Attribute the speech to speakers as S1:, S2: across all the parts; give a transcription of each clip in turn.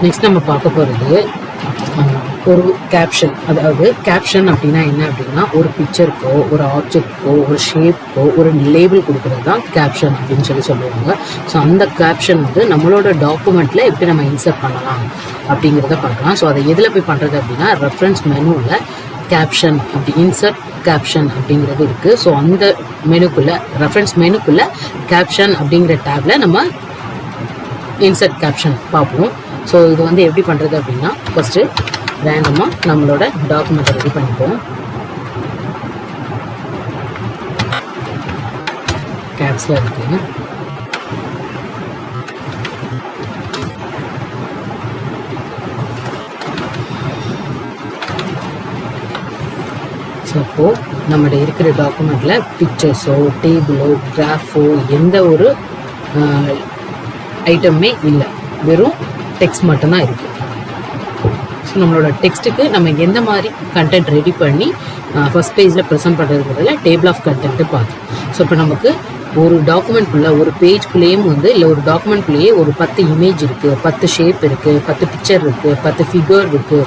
S1: Next நம்ம பார்க்க போகிறது ஒரு கேப்ஷன். அதாவது கேப்ஷன் அப்படின்னா என்ன அப்படின்னா, ஒரு பிக்சருக்கோ ஒரு ஆப்ஜெக்ட்க்கோ ஒரு ஷேப்புக்கோ ஒரு லேபிள் கொடுக்குறது தான் கேப்ஷன் அப்படின்னு சொல்லுவாங்க. ஸோ அந்த கேப்ஷன் வந்து நம்மளோட டாக்குமெண்ட்டில் எப்படி நம்ம இன்சர்ட் பண்ணலாம் அப்படிங்கிறத பார்க்கலாம். ஸோ அதை எதில் போய் பண்ணுறது அப்படின்னா, ரெஃபரன்ஸ் மெனுவில் கேப்ஷன் அப்படி இன்சர்ட் கேப்ஷன் அப்படிங்கிறது இருக்குது. ஸோ அந்த மெனுக்குள்ளே ரெஃபரன்ஸ் மெனுக்குள்ளே கேப்ஷன் அப்படிங்கிற டேப்பில் நம்ம இன்சர்ட் கேப்ஷன் பார்ப்போம். ஸோ இது வந்து எப்படி பண்ணுறது அப்படின்னா, ஃபஸ்ட்டு ரேண்டமாக நம்மளோட டாக்குமெண்ட்டை ரெடி பண்ணிப்போம். கேப்ஸில் இருக்குது. ஸோ அப்போது நம்மகிட்ட இருக்கிற டாக்குமெண்ட்டில் பிக்சர்ஸோ டேபிளோ கிராஃபோ எந்த ஒரு ஐட்டமே இல்லை, வெறும் டெக்ஸ்ட் மட்டும்தான் இருக்குது. ஸோ நம்மளோட டெக்ஸ்ட்டுக்கு நம்ம எந்த மாதிரி கண்டென்ட் ரெடி பண்ணி ஃபஸ்ட் பேஜில் ப்ரெசென்ட் பண்ணுறதுங்கிறதுல டேபிள் ஆஃப் கண்டென்ட்டு பார்த்தோம். ஸோ இப்போ நமக்கு ஒரு டாக்குமெண்ட்குள்ளே ஒரு பேஜ்குள்ளேயும் வந்து இல்லை ஒரு டாக்குமெண்ட்குள்ளேயே ஒரு 10 இமேஜ் இருக்குது, 10 ஷேப் இருக்குது, 10 பிக்சர் இருக்குது, 10 ஃபிகர் இருக்குது,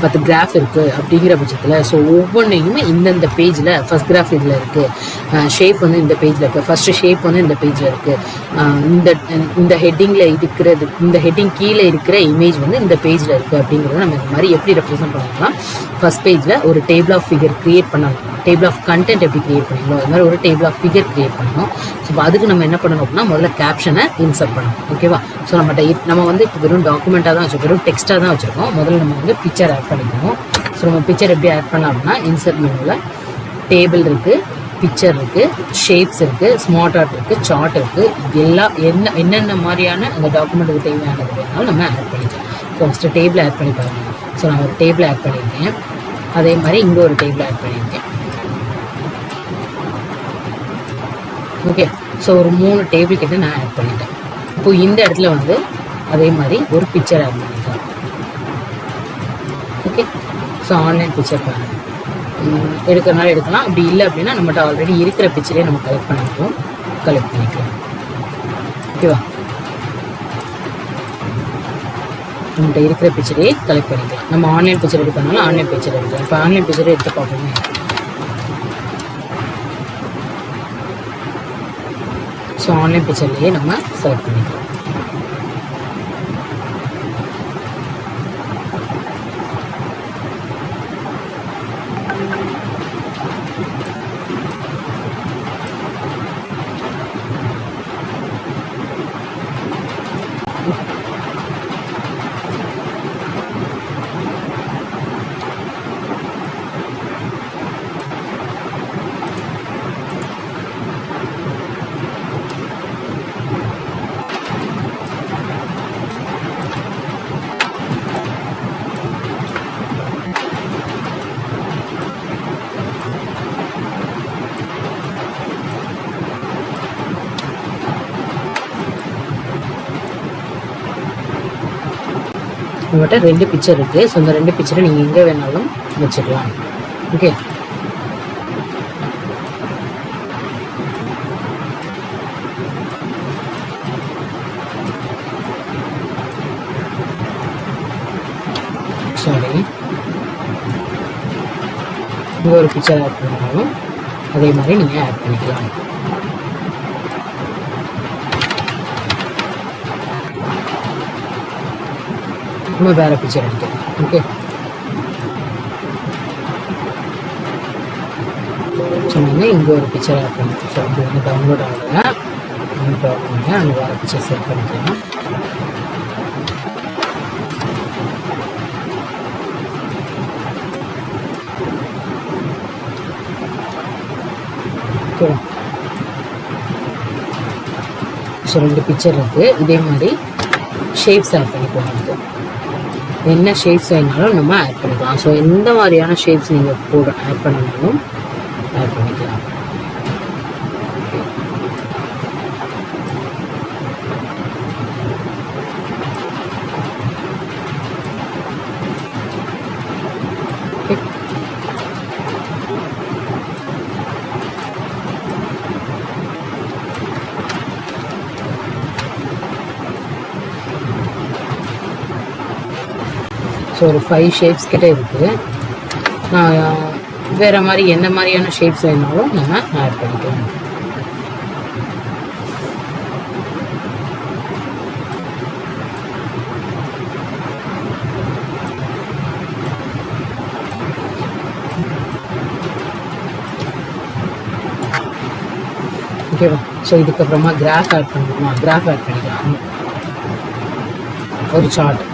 S1: 10 கிராஃப் இருக்குது. அப்படிங்கிற பட்சத்தில் ஸோ ஒவ்வொன்றையுமே இந்தந்த பேஜில் ஃபஸ்ட் கிராஃப் இதில் இருக்குது, ஷேப் வந்து இந்த பேஜில் இருக்குது, ஃபஸ்ட்டு ஷேப் வந்து இந்த பேஜில் இருக்குது, இந்த ஹெட்டிங்கில் இருக்கிறது, இந்த ஹெட்டிங் கீழே இருக்கிற இமேஜ் வந்து இந்த பேஜில் இருக்குது. அப்படிங்கிறத நம்ம இந்த மாதிரி எப்படி ரெப்ரசென்ட் பண்ணணும்னா, ஃபஸ்ட் பேஜில் ஒரு டேபிள் ஆஃப் ஃபிகர் க்ரியேட் பண்ணணும். டேபிள் ஆஃப் கண்டென்ட் எப்படி க்ரியேட் பண்ணணும், அது மாதிரி ஒரு டேபிள் ஆஃப் ஃபிகர் க்ரியேட் பண்ணணும். ஸோ அதுக்கு நம்ம என்ன பண்ணணும் அப்படின்னா, முதல்ல கேப்ஷனை இன்சர்ட் பண்ணணும். ஓகேவா? ஸோ நம்ம வந்து இப்போ வெறும் டாக்குமெண்ட்டாக தான் வச்சுருக்கோம், வெறும் டெக்ஸ்ட்டாக தான் வச்சுருக்கோம். முதல்ல நம்ம வந்து பிக்சர் ஆட் பண்ணிக்கணும். ஸோ நம்ம பிக்சர் எப்படி ஆட் பண்ணலாம் அப்படின்னா, இன்சர்ட் மெனுவில் டேபிள் இருக்குது, பிக்சர் இருக்குது, ஷேப்ஸ் இருக்குது, ஸ்மார்ட் ஆர்ட் இருக்குது, சார்ட் இருக்குது. என்னென்ன மாதிரியான அந்த டாக்குமெண்ட்டுக்கு தேவையானது வேணாலும் நம்ம ஆட் பண்ணிக்கலாம். ஸோ ஃபஸ்ட்டு டேபிள் ஆட் பண்ணி பாருங்கள். ஸோ நான் ஒரு டேபிள் ஆட் பண்ணியிருக்கேன். அதே மாதிரி இங்கே ஒரு டேபிள் ஆட் பண்ணியிருக்கேன். ஓகே, ஸோ ஒரு 3 டேபிள் கிட்ட நான் ஆட் பண்ணிட்டேன். இப்போது இந்த இடத்துல வந்து அதே மாதிரி ஒரு பிக்சர் ஆட் பண்ணிக்கலாம். ஓகே, ஸோ ஆன்லைன் பிக்சர் பாருங்கள், எடுக்கிறனால எடுக்கலாம். அப்படி இல்லை அப்படின்னா நம்மகிட்ட ஆல்ரெடி இருக்கிற பிக்சரே நம்ம கலெக்ட் பண்ணிக்கலாம். ஓகேவா? நம்மகிட்ட இருக்கிற பிக்சரே கலெக்ட் பண்ணிக்கலாம். நம்ம ஆன்லைன் பிக்சர் எடுக்கிறனால ஆன்லைன் பிக்சர் எடுக்கலாம். இப்போ ஆன்லைன் பிக்சரே எடுத்து பார்ப்போமே. ஸோ ஆன்லைன் பிக்சர்லேயே நம்ம செலக்ட் பண்ணிக்கலாம். உங்கள்கிட்ட 2 பிக்சர் இருக்குது. ஸோ அந்த 2 பிக்சரை நீங்கள் எங்கே வேணாலும் வச்சுக்கலாம். ஓகே, சாரி, இங்கே ஒரு பிக்சர் ஆட் பண்ணாலும் அதே மாதிரி நீங்கள் ஆட் பண்ணிக்கலாம். நம்ம வேறு பிக்சர் எடுத்துக்கலாம். ஓகே, ஸோ நீங்கள் இங்கே ஒரு பிக்சர் ஆட் பண்ணிக்கலாம். ஸோ அது வந்து டவுன்லோட் ஆகலை, அங்கே வேறு பிக்சர் செட் பண்ணிக்கலாம். ஓகே, ஸோ 2 பிக்சர் இருக்குது. இதே மாதிரி ஷேப்ஸ் ஆட் பண்ணிக்கலாம். என்ன ஷேப்ஸ் வேணாலும் நம்ம ஆட் பண்ணிக்கலாம். ஸோ எந்த மாதிரியான ஷேப்ஸ் நீங்கள் ஆட் பண்ணாலும் ஆட் பண்ணிக்கலாம். ஸோ ஒரு 5 ஷேப்ஸ் கிட்ட இருக்குது. நான் வேறு மாதிரி என்ன மாதிரியான ஷேப்ஸ் வேணாலும் நம்ம ஆட் பண்ணிக்கலாம். ஓகேவா? ஸோ இதுக்கப்புறமா கிராஃப் ஆட் பண்ணணுமா? கிராஃப் ஆட் பண்ணிக்கலாம். ஒரு சார்ட்.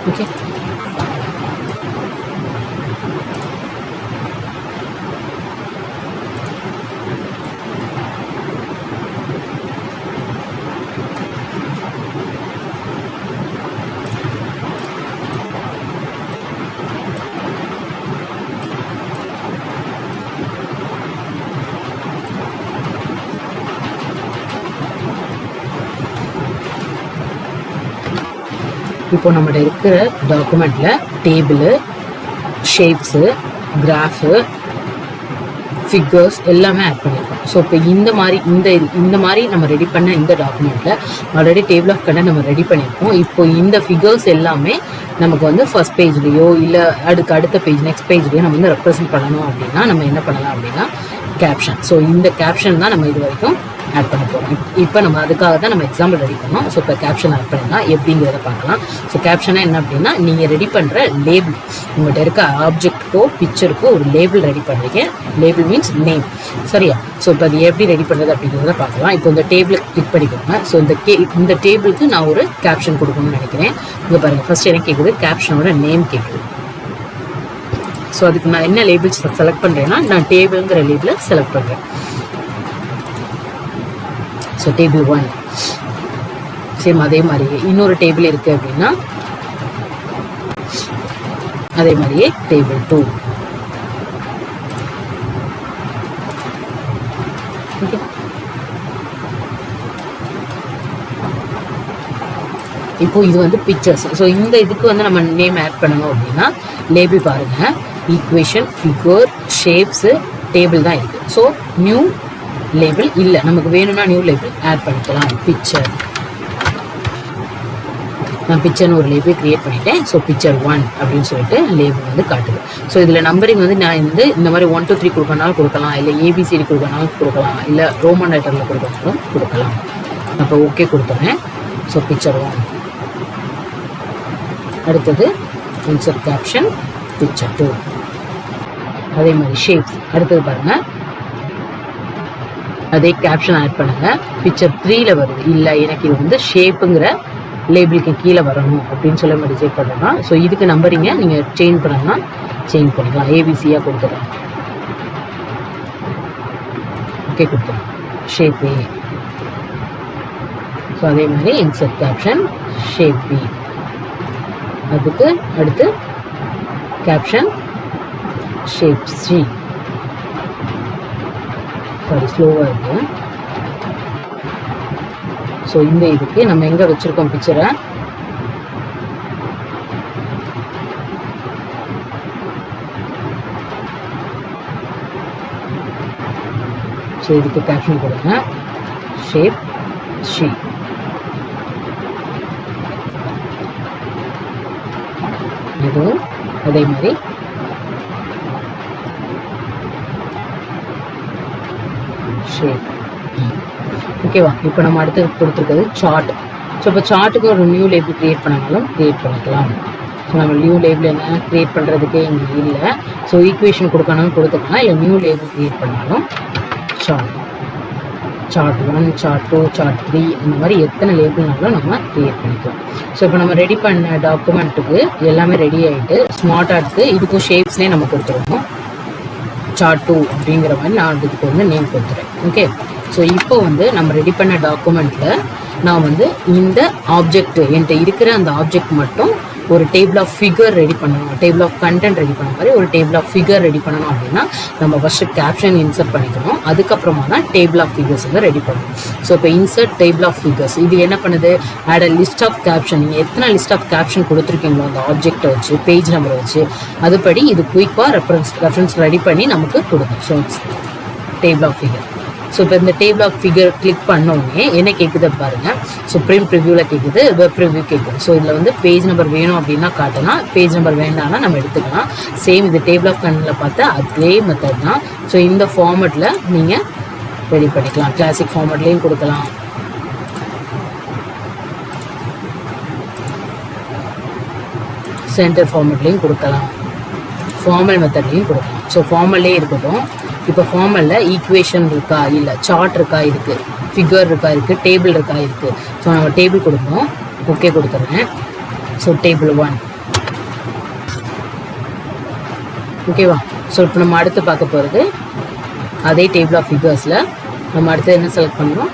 S1: ஓகே, இப்போ நம்மகிட்ட இருக்கிற டாக்குமெண்ட்டில் டேபிள், ஷேப்ஸு, கிராஃபு, ஃபிகர்ஸ் எல்லாமே ஆட் பண்ணியிருக்கோம். ஸோ இப்போ இந்த மாதிரி நம்ம ரெடி பண்ண இந்த டாக்குமெண்ட்டில் ஆல்ரெடி டேபிள் ஆஃப் கண்டென்ட் நம்ம ரெடி பண்ணியிருக்கோம். இப்போ இந்த ஃபிகர்ஸ் எல்லாமே நமக்கு வந்து ஃபர்ஸ்ட் பேஜ்லேயோ இல்லை அடுத்த பேஜ் நெக்ஸ்ட் பேஜ்லேயோ நம்ம வந்து ரெப்ரசென்ட் பண்ணணும் அப்படின்னா நம்ம என்ன பண்ணலாம் அப்படின்னா கேப்ஷன். ஸோ இந்த கேப்ஷன் தான் நம்ம இது வரைக்கும் ஆட் பண்ண போகிறோம். இப்போ நம்ம அதுக்காக தான் நம்ம எக்ஸாம்பிள் ரெடி பண்ணோம். ஸோ இப்போ கேப்ஷன் ஆட் பண்ணிடலாம் எப்படிங்கிறத பார்க்கலாம். ஸோ கேப்ஷனாக என்ன அப்படின்னா நீங்கள் ரெடி பண்ணுற லேபிள், உங்கள்கிட்ட இருக்க ஆப்ஜெக்ட்டுக்கோ பிக்சருக்கோ ஒரு லேபிள் ரெடி பண்ணுறீங்க. லேபிள் மீன்ஸ் நேம், சரியா? ஸோ இப்போ அது எப்படி ரெடி பண்ணுறது அப்படிங்கிறத பார்க்கலாம். இப்போ இந்த டேபிளை கிளிக் பண்ணிக்கோங்க. ஸோ இந்த டேபிளுக்கு நான் ஒரு கேப்ஷன் கொடுக்கணும்னு நினைக்கிறேன். இங்கே பாருங்கள், ஃபர்ஸ்ட் என்ன கேட்குது? கேப்ஷனோட நேம் கேட்குது. ஸோ அதுக்கு நான் என்ன லேபிள்ஸ் செலக்ட் பண்ணுறேன்னா நான் டேபிள்ங்கிற லேபிளை செலக்ட் பண்ணுறேன். ஸோ டேபிள் 1 சேம் அதே மாதிரியே இன்னொரு டேபிள் இருக்குது அப்படின்னா அதே மாதிரியே டேபிள் 2. ஓகே, இப்போ இது வந்து பிக்சர்ஸ். ஸோ இந்த இதுக்கு வந்து நம்ம நேம் ஆட் பண்ணணும் அப்படின்னா லேபிள் பாருங்கள், ஈக்குவேஷன், ஃபிகர், ஷேப்ஸு, டேபிள் தான் இருக்குது. ஸோ நியூ லேபிள் இல்லை, நமக்கு வேணும்னா நியூ லேபிள் ஆட் பண்ணிக்கலாம். பிக்சர், நான் பிக்சர்னு ஒரு லேபிள் க்ரியேட் பண்ணிட்டேன். ஸோ பிக்சர் 1 அப்படின்னு சொல்லிட்டு லேபிள் வந்து காட்டுது. ஸோ இதில் நம்பரிங் வந்து நான் இந்த மாதிரி 1 2 3 கொடுக்கறனாலும் கொடுக்கலாம், இல்லை ஏபிசிடி கொடுக்கறனாலும் கொடுக்கலாம், இல்லை ரோமன் லெட்டரில் கொடுக்கறனாலும் கொடுக்கலாம். அப்போ ஓகே கொடுத்துறேன். So picture 1. அடுத்தது இன்சர்ட் கேப்ஷன் பிக்சர் 2. அதே மாதிரி ஷேப்ஸ். அடுத்தது பாருங்கள், அதே கேப்ஷன் ஆட் பண்ணுங்கள். பிக்சர் 3ல் வருது, இல்லை எனக்கு இது வந்து ஷேப்புங்கிற லேபிளுக்கு கீழே வரணும் அப்படின்னு சொல்லி நம்ம டிசைட் பண்ணலாம். ஸோ இதுக்கு நம்பரிங்க நீங்கள் சேஞ்ச் பண்ணணும்னா சேஞ்ச் பண்ணிக்கலாம். ஏபிசியாக கொடுத்துடலாம். ஓகே கொடுத்துடலாம். ஷேப் ஏ. ஸோ அதே மாதிரி இன்சர்ட் கேப்ஷன் ஷேப் பி. அதுக்கு அடுத்து கேப்ஷன் ஷேப் சி. சாரி, ஸ்லோவாக இருக்குது. ஸோ இந்த இதுக்கு நம்ம எங்கே வச்சுருக்கோம் பிக்சரை? ஸோ இதுக்கு கேப்ஷன் கொடுங்க ஷேப் ஷி. இதுவும் அதே மாதிரி ஷேப். ஓகேவா? இப்போ நம்ம அடுத்து கொடுத்துருக்கிறது சார்ட். ஸோ இப்போ சார்ட்டுக்கு ஒரு நியூ லேபிள் க்ரியேட் பண்ணாலும் க்ரியேட் பண்ணிக்கலாம். ஸோ நம்ம நியூ லேபிள் என்ன க்ரியேட் பண்ணுறதுக்கே இங்கே இல்லை. ஸோ ஈக்குவேஷன் கொடுக்கணும் கொடுத்துக்கலாம், இல்லை நியூ லேபிள் க்ரியேட் பண்ணாலும் சார்ட் 1, சார்ட் 2, சார்ட் 3 இந்த மாதிரி எத்தனை லேபிள்னாலும் நம்ம க்ரியேட் பண்ணிக்கலாம். ஸோ இப்போ நம்ம ரெடி பண்ண டாக்குமெண்ட்டுக்கு எல்லாமே ரெடி ஆகிட்டு ஸ்மார்ட் ஆர்ட்க்கு இதுக்கும் ஷேப்ஸ்லேயே நம்ம கொடுத்துருவோம். சார்ட் 2 அப்படிங்கிற மாதிரி நான் இதுக்கு வந்து நேம் கொடுத்துறேன். ஓகே, ஸோ இப்போ வந்து நம்ம ரெடி பண்ண டாக்குமெண்ட்டில் நான் வந்து இந்த ஆப்ஜெக்ட் என்கிட்ட இருக்கிற அந்த ஆப்ஜெக்ட் மட்டும் ஒரு டேபிள் ஆஃப் ஃபிகர் ரெடி பண்ணணும், டேபிள் ஆஃப் கண்டென்ட் ரெடி பண்ண மாதிரி ஒரு டேபிள் ஆஃப் ஃபிகர் ரெடி பண்ணணும் அப்படின்னா நம்ம ஃபஸ்ட்டு கேப்ஷன் இன்சர்ட் பண்ணிக்கணும். அதுக்கப்புறமா தான் டேபிள் ஆஃப் ஃபிகர்ஸ் வந்து ரெடி பண்ணணும். ஸோ இப்போ இன்சர்ட் டேபிள் ஆஃப் ஃபிகர்ஸ் இது என்ன பண்ணுது, add a list of caption. நீங்கள் எத்தனை லிஸ்ட் ஆஃப் கேப்ஷன் கொடுத்துருக்கீங்களோ அந்த ஆப்ஜெக்டை வச்சு, பேஜ் நம்பரை வச்சு, அதுபடி இது குயிக்காக ரெஃபரன்ஸ் ரெடி பண்ணி நமக்கு கொடுக்கும். So table of figure. So இப்போ இந்த டேபிள் ஆஃப் ஃபிகர் கிளிக் பண்ணோடனே என்ன கேட்குது பாருங்கள். ஸோ பிரிண்ட் ப்ரிவ்யூவில் கேட்குது, வெப் ப்ரிவ்யூ கேட்குது. ஸோ இதில் வந்து பேஜ் நம்பர் வேணும் அப்படின்னா காட்டலாம், பேஜ் நம்பர் வேண்டாம்னா நம்ம எடுத்துக்கலாம். சேம் இந்த டேபிள் ஆஃப் கண்டென்ட்டில் பார்த்தா அதே மெத்தட் தான். ஸோ இந்த ஃபார்மெட்டில் நீங்கள் ரெடி பண்ணிக்கலாம். கிளாசிக் ஃபார்மெட்லேயும் கொடுக்கலாம், சென்டர் ஃபார்மெட்லேயும் கொடுக்கலாம், ஃபார்மல் மெத்தட்லேயும் கொடுக்கலாம். ஸோ ஃபார்மல்லே இருக்கட்டும். இப்போ ஃபார்மலில் ஈக்குவேஷன் இருக்கா, இல்லை சார்ட் இருக்கா இருக்குது, ஃபிகர் இருக்கா இருக்குது, டேபிள் இருக்கா இருக்குது. ஸோ நம்ம டேபிள் கொடுப்போம், ஓகே கொடுத்துட்றேன். ஸோ டேபிள் 1 ஓகேவா. ஸோ இப்போ நம்ம அடுத்து பார்க்க போகிறது அதே டேபிள் ஆஃப் ஃபிகர்ஸில் நம்ம அடுத்து என்ன செலக்ட் பண்ணுறோம்,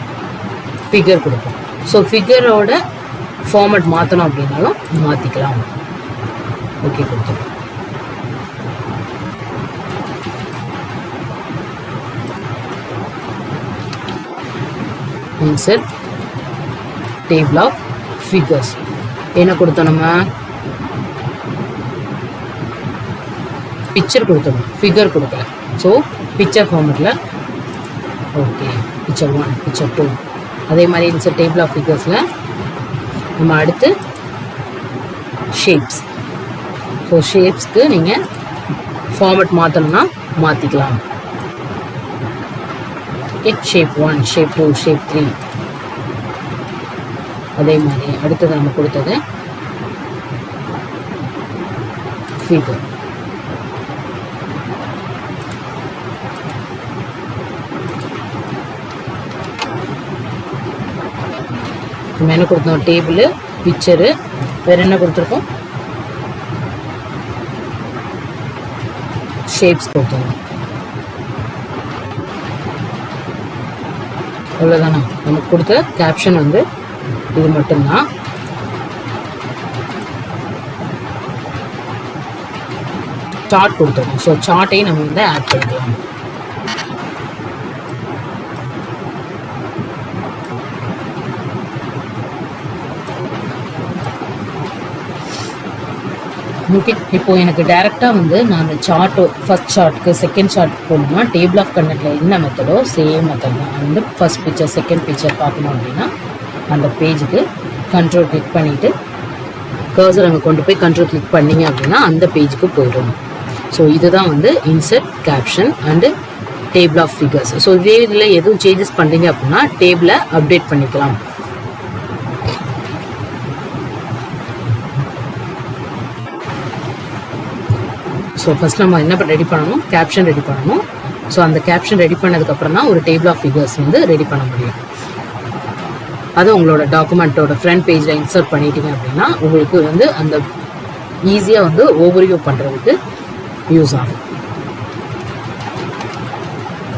S1: ஃபிகர் கொடுப்போம். ஸோ ஃபிகரோட ஃபார்மட் மாற்றணும் அப்படின்னாலும் மாற்றிக்கலாம், ஓகே கொடுத்துருவோம். இன்சர்ட் டேபிள் ஆஃப் ஃபிகர்ஸ் என்ன கொடுத்தோம், நம்ம பிக்சர் கொடுத்தோம், ஃபிகர் கொடுக்கல. ஸோ பிக்சர் ஃபார்மெட்டில் ஓகே, பிக்சர் 1 பிக்சர் 2 அதே மாதிரி இன்சர்ட் டேபிள் ஆஃப் ஃபிகர்ஸில் நம்ம அடுத்து ஷேப்ஸ். ஸோ ஷேப்ஸ்க்கு நீங்கள் ஃபார்மெட் மாற்றணும்னா மாற்றிக்கலாம். ஓகே, ஷேப் 1 ஷேப் 2 ஷேப் 3 அதே மாதிரி அடுத்தது நம்ம கொடுத்தது ஃபிகர். நம்ம என்ன கொடுத்தோம், டேபிள், பிக்சரு, வேறு என்ன கொடுத்துருக்கோம், ஷேப்ஸ் கொடுத்தோம். அவ்வளோதானா, நமக்கு கொடுத்த கேப்ஷன் வந்து இது மட்டும்தான். சார்ட் கொடுத்துருக்கோம். ஸோ சார்ட்டையும் நம்ம வந்து ஆட் பண்ணிக்கலாம். ஓகே, இப்போ எனக்கு டேரெக்டாக வந்து நான் அந்த சார்ட்டு ஃபஸ்ட் சார்ட்டுக்கு செகண்ட் சார்ட் போகணும்னா டேபிள் ஆஃப் கண்டென்ட்டில் என்ன மெத்தடோ சேம் மெத்தட் தான். வந்து ஃபஸ்ட் பிக்சர் செகண்ட் பிக்சர் பார்க்கணும் அப்படின்னா அந்த பேஜுக்கு கண்ட்ரோல் கிளிக் பண்ணிவிட்டு கர்சர் அங்கே கொண்டு போய் கண்ட்ரோல் கிளிக் பண்ணிங்க அப்படின்னா அந்த பேஜுக்கு போயிடும். ஸோ இதுதான் வந்து insert caption and table of figures. So இதே இதில் எதுவும் சேஞ்சஸ் பண்ணுறீங்க அப்படின்னா டேபிளை அப்டேட் பண்ணிக்கலாம். ஸோ ஃபஸ்ட் நம்ம என்ன ரெடி பண்ணணும், கேப்ஷன் ரெடி பண்ணணும். ஸோ அந்த கேப்ஷன் ரெடி பண்ணதுக்கப்புறம் தான் ஒரு டேபிள் ஆஃப் ஃபிகர்ஸ் வந்து ரெடி பண்ண முடியும். அதை உங்களோட டாக்குமெண்ட்டோட ஃப்ரண்ட் பேஜில் இன்சர்ட் பண்ணிட்டீங்க அப்படின்னா உங்களுக்கு வந்து அந்த ஈஸியாக வந்து ஓவர்வியூ பண்ணுறதுக்கு யூஸ் ஆகும்.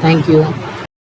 S1: தேங்க்யூ.